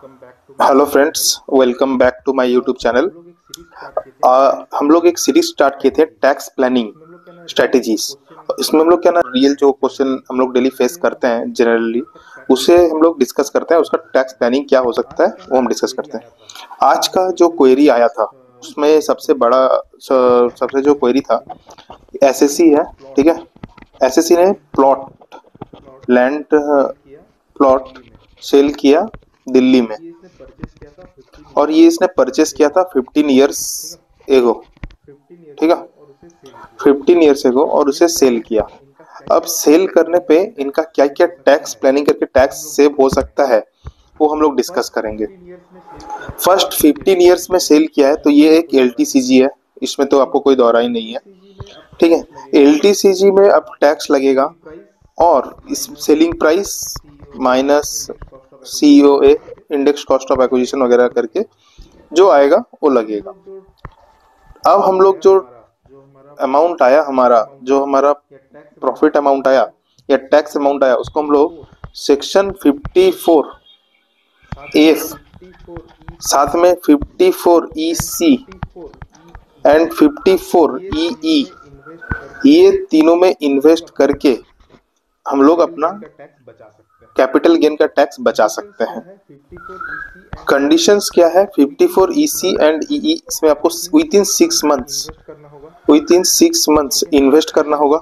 Hello friends, welcome back to my YouTube channel. हम लोग एक सीरीज स्टार्ट किए थे टैक्स प्लानिंग स्ट्रेटेजीज। इसमें हम लोग क्या ना रियल जो क्वेश्चन हम लोग डेली फेस करते हैं जनरली उसे हम लोग डिस्कस करते हैं। उसका टैक्स प्लानिंग क्या हो सकता है वो हम डिस्कस करते हैं। आज का जो क्वेरी आया था उसमें सबसे जो क्वेरी था एसएससी है। ठीक है, एसएससी ने लैंड प्लॉट सेल किया दिल्ली में और ये इसने परचेस किया था 15 इयर्स एगो। ठीक है, 15 इयर्स एगो और उसे सेल किया। अब सेल करने पे इनका क्या क्या टैक्स प्लानिंग करके टैक्स सेव हो सकता है वो हम लोग डिस्कस करेंगे। फर्स्ट 15 इयर्स में सेल किया है तो ये एक एलटीसीजी है, इसमें तो आपको कोई दौरा ही नहीं है। ठीक है, एलटीसीजी में अब टैक्स लगेगा और इस selling price minus COA index cost of acquisition वगैरह करके जो आएगा वो लगेगा। अब हम लोग जो अमाउंट आया जो हमारा प्रॉफिट अमाउंट आया या टैक्स अमाउंट आया उसको हम लोग सेक्शन 54 एफ साथ में 54 ईसी एंड 54 ईई ये तीनों में इन्वेस्ट करके हम लोग अपना कैपिटल गेन का टैक्स बचा सकते हैं। कंडीशंस क्या है? 54 ईसी एंड ईई इसमें आपको विद इन 6 मंथ्स इन्वेस्ट करना होगा।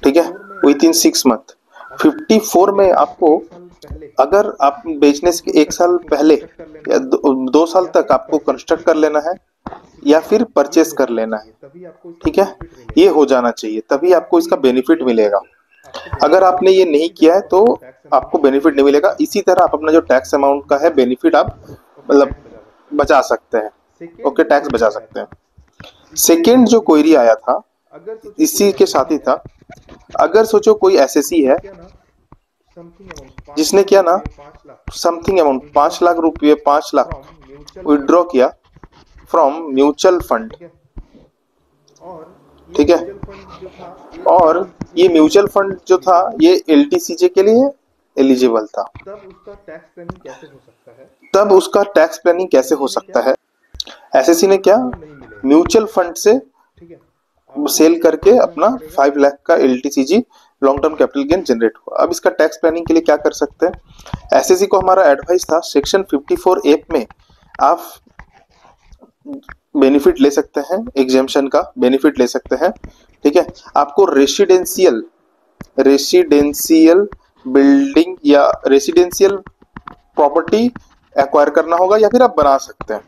ठीक है, विद इन 6 मंथ। 54 में आपको अगर आप बेचने से 1 साल पहले या 2 साल तक आपको कंस्ट्रक्ट कर लेना है या फिर परचेस कर लेना है। ठीक है, ये हो जाना चाहिए तभी आपको इसका बेनिफिट मिलेगा। अगर आपने ये नहीं किया है तो आपको बेनिफिट नहीं मिलेगा। इसी तरह आप अपना जो टैक्स अमाउंट का है बेनिफिट आप मतलब बचा सकते हैं। ओके, टैक्स बचा सकते हैं। सेकेंड जो क्वेरी आया था इसी के साथ ही था। अगर सोचो कोई एसएससी है जिसने क्या ना समथिंग अमाउंट 5 लाख रुपये 5 लाख विड्रॉ किया फ्रॉम म्यूचुअल फंड। ठीक है, और ये म्यूचुअल फंड जो था ये एलटीसीजे के लिए एलिजिबल था। तब उसका टैक्स प्लानिंग कैसे हो सकता है? एसएससी ने क्या म्यूचुअल फंड से सेल करके अपना 5 लाख का LTCG long term capital gain generate हुआ। अब इसका टैक्स प्लानिंग के लिए क्या कर सकते हैं? एसएससी को हमारा एडवाइस था सेक्शन 54 एफ में आप बेनिफिट ले सकते हैं, एग्जेम्पशन का बेनिफिट ले सकते हैं। ठीक है, आपको रेसिडेंशियल बिल्डिंग या रेसिडेंशियल प्रॉपर्टी एक्वायर करना होगा या फिर आप बना सकते हैं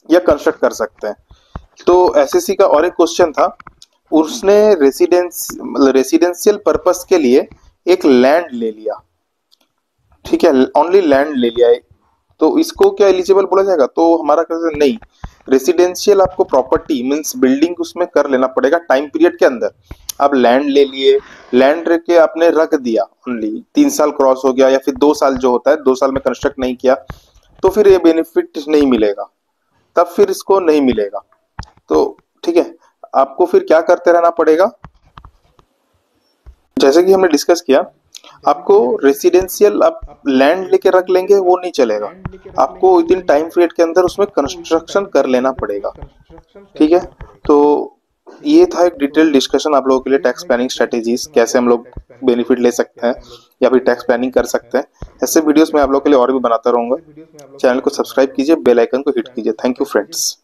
या कंस्ट्रक्ट कर सकते हैं। तो एसएससी का और एक क्वेश्चन था, उसने रेसिडेंशियल पर्पस के लिए एक लैंड ले लिया। ठीक है, ओनली लैंड ले लिया है तो इसको क्या एलिजिबल बोला जाएगा? तो हमारा कैसे नहीं, रेसिडेंशियल आपको प्रॉपर्टी मींस बिल्डिंग उसमें कर लेना पड़ेगा टाइम पीरियड के अंदर। आप लैंड ले लिए, लैंड के आपने रख दिया, ओनली 3 साल क्रॉस हो गया या फिर 2 साल जो होता है 2 साल में कंस्ट्रक्ट नहीं किया तो फिर ये बेनिफिट नहीं मिलेगा, तब फिर इसको नहीं मिलेगा। तो ठीक है, आपको फिर क्या करते रहना पड़ेगा? जैसे कि हमने डिस्कस किया, आपको रेसिडेंशियल आप लैंड लेके रख लेंगे वो नहीं चलेगा, आपको विद इन टाइम पीरियड के अंदर उसमें कंस्ट्रक्शन कर लेना पड़ेगा। ठीक है, तो ये था एक डिटेल डिस्कशन आप लोगों के लिए टैक्स प्लानिंग स्ट्रेटेजीज, कैसे हम लोग बेनिफिट ले सकते हैं या फिर टैक्स प्लानिंग कर सकते हैं। ऐसे वीडियोस मैं आप लोगों के लिए और भी बनाता रहूंगा। चैनल को सब्सक्राइब कीजिए, बेल आइकन को हिट कीजिए। Thank you friends.